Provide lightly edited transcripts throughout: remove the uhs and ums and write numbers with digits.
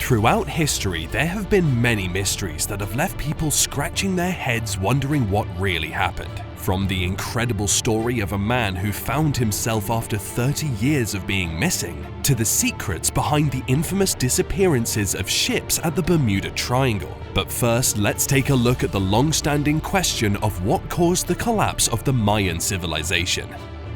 Throughout history, there have been many mysteries that have left people scratching their heads wondering what really happened. From the incredible story of a man who found himself after 30 years of being missing, to the secrets behind the infamous disappearances of ships at the Bermuda Triangle. But first, let's take a look at the long-standing question of what caused the collapse of the Mayan civilization.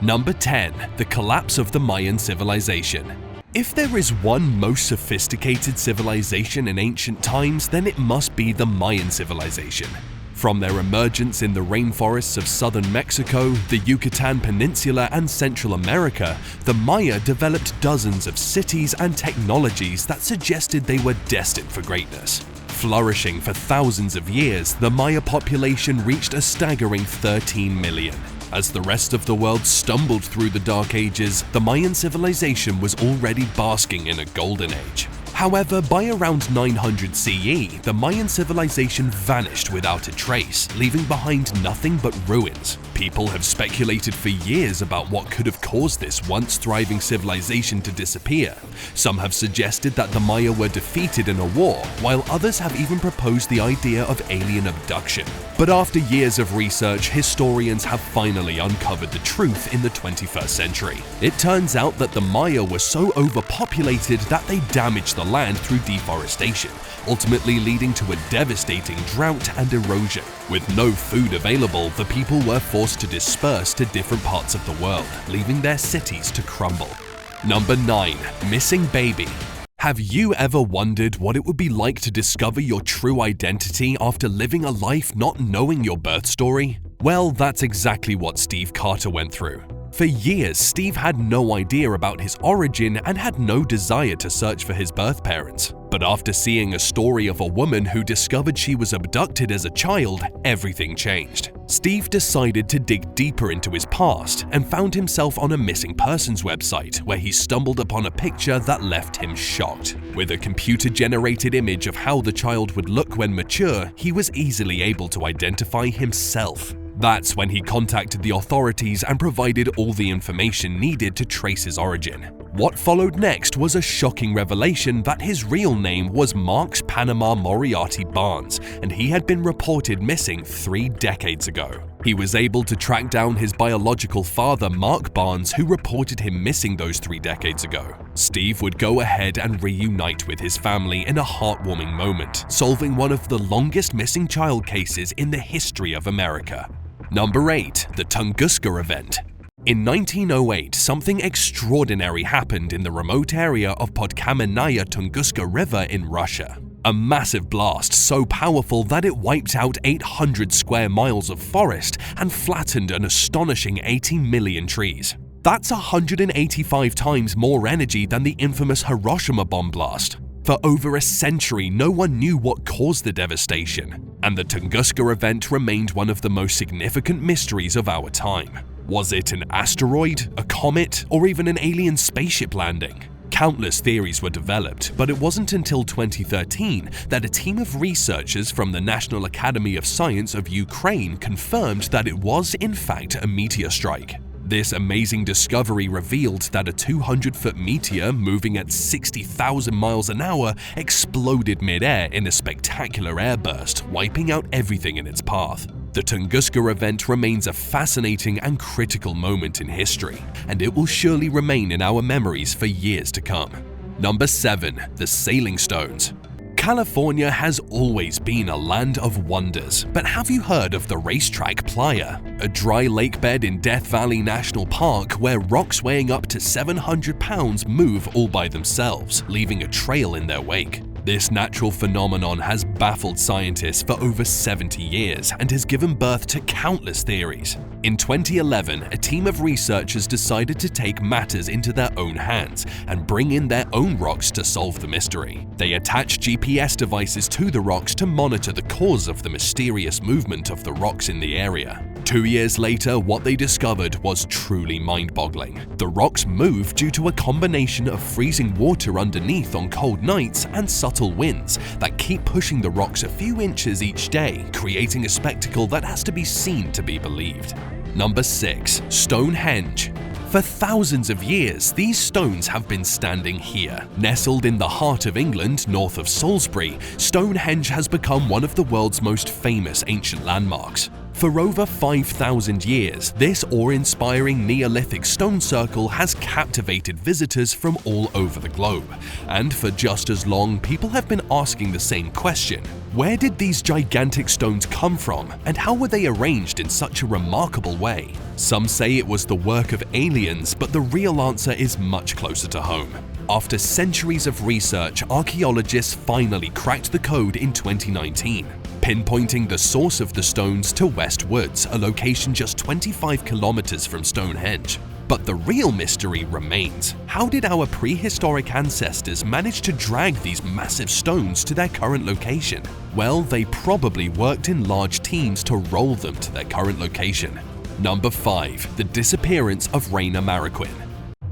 Number 10. The collapse of the Mayan civilization. If there is one most sophisticated civilization in ancient times, then it must be the Mayan civilization. From their emergence in the rainforests of southern Mexico, the Yucatan Peninsula, and Central America, the Maya developed dozens of cities and technologies that suggested they were destined for greatness. Flourishing for thousands of years, the Maya population reached a staggering 13 million. As the rest of the world stumbled through the Dark Ages, the Mayan civilization was already basking in a golden age. However, by around 900 CE, the Mayan civilization vanished without a trace, leaving behind nothing but ruins. People have speculated for years about what could have caused this once thriving civilization to disappear. Some have suggested that the Maya were defeated in a war, while others have even proposed the idea of alien abduction. But after years of research, historians have finally uncovered the truth in the 21st century. It turns out that the Maya were so overpopulated that they damaged the land through deforestation, ultimately leading to a devastating drought and erosion. With no food available, the people were forced to disperse to different parts of the world, leaving their cities to crumble. Number 9. Missing baby. Have you ever wondered what it would be like to discover your true identity after living a life not knowing your birth story? Well, that's exactly what Steve Carter went through. For years, Steve had no idea about his origin and had no desire to search for his birth parents. But after seeing a story of a woman who discovered she was abducted as a child, everything changed. Steve decided to dig deeper into his past and found himself on a missing persons website where he stumbled upon a picture that left him shocked. With a computer-generated image of how the child would look when mature, he was easily able to identify himself. That's when he contacted the authorities and provided all the information needed to trace his origin. What followed next was a shocking revelation that his real name was Marks Panama Moriarty Barnes, and he had been reported missing 3 decades ago. He was able to track down his biological father, Mark Barnes, who reported him missing those 3 decades ago. Steve would go ahead and reunite with his family in a heartwarming moment, solving one of the longest missing child cases in the history of America. Number 8. The Tunguska Event. In 1908, something extraordinary happened in the remote area of Podkamenaya Tunguska River in Russia. A massive blast so powerful that it wiped out 800 square miles of forest and flattened an astonishing 18 million trees. That's 185 times more energy than the infamous Hiroshima bomb blast. For over a century, no one knew what caused the devastation, and the Tunguska event remained one of the most significant mysteries of our time. Was it an asteroid, a comet, or even an alien spaceship landing? Countless theories were developed, but it wasn't until 2013 that a team of researchers from the National Academy of Science of Ukraine confirmed that it was, in fact, a meteor strike. This amazing discovery revealed that a 200-foot meteor moving at 60,000 miles an hour exploded mid-air in a spectacular airburst, wiping out everything in its path. The Tunguska event remains a fascinating and critical moment in history, and it will surely remain in our memories for years to come. Number 7. The Sailing Stones. California has always been a land of wonders, but have you heard of the racetrack Playa? A dry lake bed in Death Valley National Park where rocks weighing up to 700 pounds move all by themselves, leaving a trail in their wake. This natural phenomenon has baffled scientists for over 70 years and has given birth to countless theories. In 2011, a team of researchers decided to take matters into their own hands and bring in their own rocks to solve the mystery. They attached GPS devices to the rocks to monitor the cause of the mysterious movement of the rocks in the area. 2 years later, what they discovered was truly mind-boggling. The rocks move due to a combination of freezing water underneath on cold nights and subtle winds that keep pushing the rocks a few inches each day, creating a spectacle that has to be seen to be believed. Number 6. Stonehenge. For thousands of years, these stones have been standing here. Nestled in the heart of England, north of Salisbury, Stonehenge has become one of the world's most famous ancient landmarks. For over 5,000 years, this awe-inspiring Neolithic stone circle has captivated visitors from all over the globe. And for just as long, people have been asking the same question: where did these gigantic stones come from, and how were they arranged in such a remarkable way? Some say it was the work of aliens, but the real answer is much closer to home. After centuries of research, archaeologists finally cracked the code in 2019. Pinpointing the source of the stones to West Woods, a location just 25 kilometers from Stonehenge. But the real mystery remains. How did our prehistoric ancestors manage to drag these massive stones to their current location? Well, they probably worked in large teams to roll them to their current location. Number 5. The disappearance of Rainer Maroquin.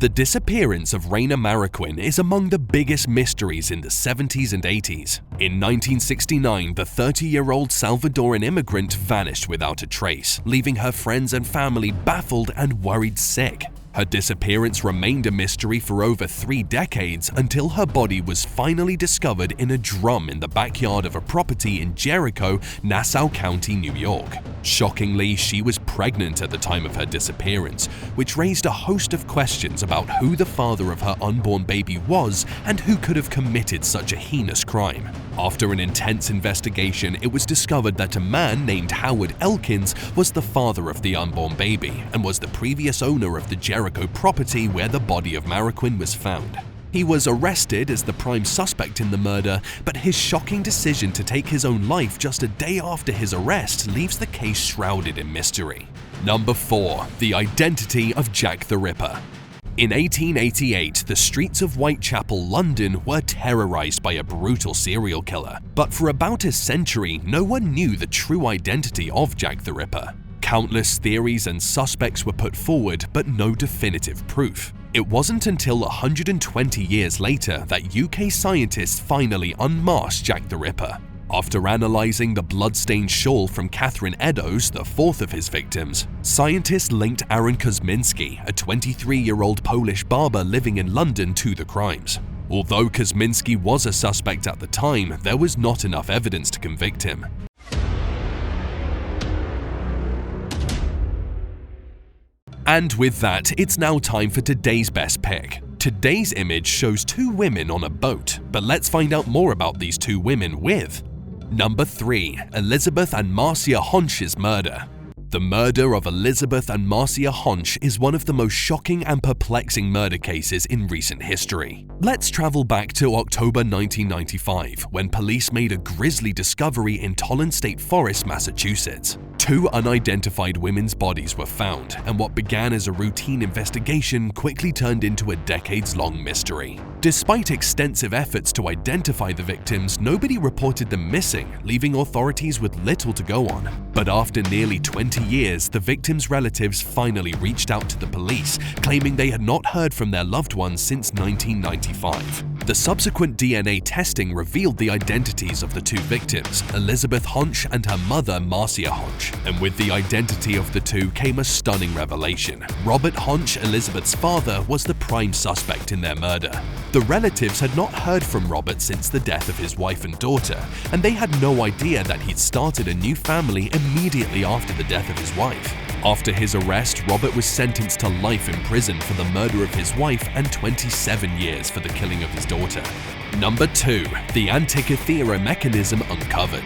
The disappearance of Rainer Maroquin is among the biggest mysteries in the 70s and 80s. In 1969, the 30-year-old Salvadoran immigrant vanished without a trace, leaving her friends and family baffled and worried sick. Her disappearance remained a mystery for over 3 decades until her body was finally discovered in a drum in the backyard of a property in Jericho, Nassau County, New York. Shockingly, she was pregnant at the time of her disappearance, which raised a host of questions about who the father of her unborn baby was and who could have committed such a heinous crime. After an intense investigation, it was discovered that a man named Howard Elkins was the father of the unborn baby and was the previous owner of the Jericho property where the body of Maroquin was found. He was arrested as the prime suspect in the murder, but his shocking decision to take his own life just a day after his arrest leaves the case shrouded in mystery. Number 4. The identity of Jack the Ripper. In 1888, the streets of Whitechapel, London were terrorized by a brutal serial killer. But for about a century, no one knew the true identity of Jack the Ripper. Countless theories and suspects were put forward, but no definitive proof. It wasn't until 120 years later that UK scientists finally unmasked Jack the Ripper. After analyzing the blood-stained shawl from Catherine Eddowes, the fourth of his victims, scientists linked Aaron Kosminski, a 23-year-old Polish barber living in London, to the crimes. Although Kosminski was a suspect at the time, there was not enough evidence to convict him. And with that, it's now time for today's best pick. Today's image shows 2 women on a boat, but let's find out more about these 2 women with Number 3. Elizabeth and Marcia Honch's murder. The murder of Elizabeth and Marcia Honch is one of the most shocking and perplexing murder cases in recent history. Let's travel back to October 1995, when police made a grisly discovery in Tolland State Forest, Massachusetts. 2 unidentified women's bodies were found, and what began as a routine investigation quickly turned into a decades-long mystery. Despite extensive efforts to identify the victims, nobody reported them missing, leaving authorities with little to go on. But after nearly 20 years, the victims' relatives finally reached out to the police, claiming they had not heard from their loved ones since 1995. The subsequent DNA testing revealed the identities of the 2 victims, Elizabeth Honch and her mother, Marcia Honch. And with the identity of the 2 came a stunning revelation. Robert Honch, Elizabeth's father, was the prime suspect in their murder. The relatives had not heard from Robert since the death of his wife and daughter, and they had no idea that he'd started a new family immediately after the death of his wife. After his arrest, Robert was sentenced to life in prison for the murder of his wife and 27 years for the killing of his daughter. Number 2. The Antikythera mechanism uncovered.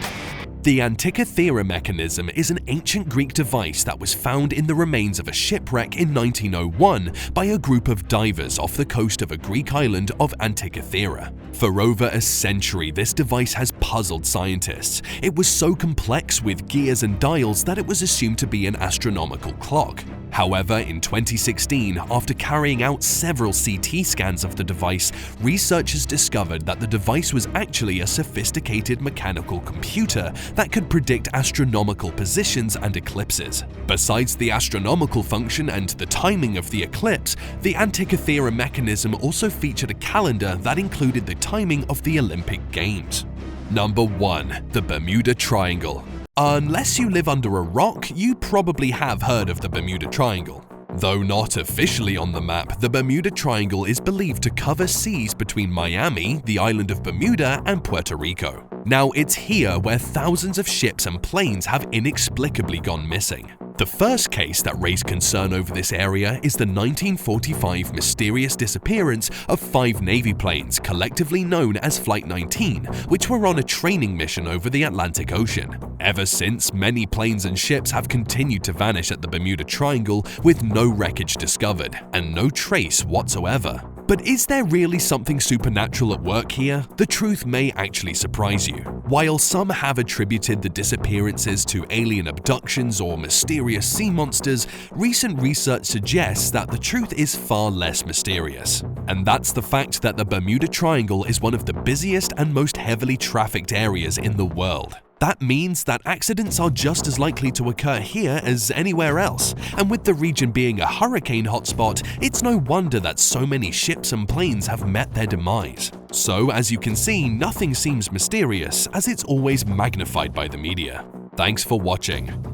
The Antikythera mechanism is an ancient Greek device that was found in the remains of a shipwreck in 1901 by a group of divers off the coast of a Greek island of Antikythera. For over a century, this device has puzzled scientists. It was so complex with gears and dials that it was assumed to be an astronomical clock. However, in 2016, after carrying out several CT scans of the device, researchers discovered that the device was actually a sophisticated mechanical computer that could predict astronomical positions and eclipses. Besides the astronomical function and the timing of the eclipse, the Antikythera mechanism also featured a calendar that included the timing of the Olympic Games. Number 1. The Bermuda Triangle. Unless you live under a rock, you probably have heard of the Bermuda Triangle. Though not officially on the map, the Bermuda Triangle is believed to cover seas between Miami, the island of Bermuda, and Puerto Rico. Now, it's here where thousands of ships and planes have inexplicably gone missing. The first case that raised concern over this area is the 1945 mysterious disappearance of 5 Navy planes, collectively known as Flight 19, which were on a training mission over the Atlantic Ocean. Ever since, many planes and ships have continued to vanish at the Bermuda Triangle with no wreckage discovered and no trace whatsoever. But is there really something supernatural at work here? The truth may actually surprise you. While some have attributed the disappearances to alien abductions or mysterious sea monsters, recent research suggests that the truth is far less mysterious. And that's the fact that the Bermuda Triangle is one of the busiest and most heavily trafficked areas in the world. That means that accidents are just as likely to occur here as anywhere else, and with the region being a hurricane hotspot, it's no wonder that so many ships and planes have met their demise. So, as you can see, nothing seems mysterious, as it's always magnified by the media. Thanks for watching.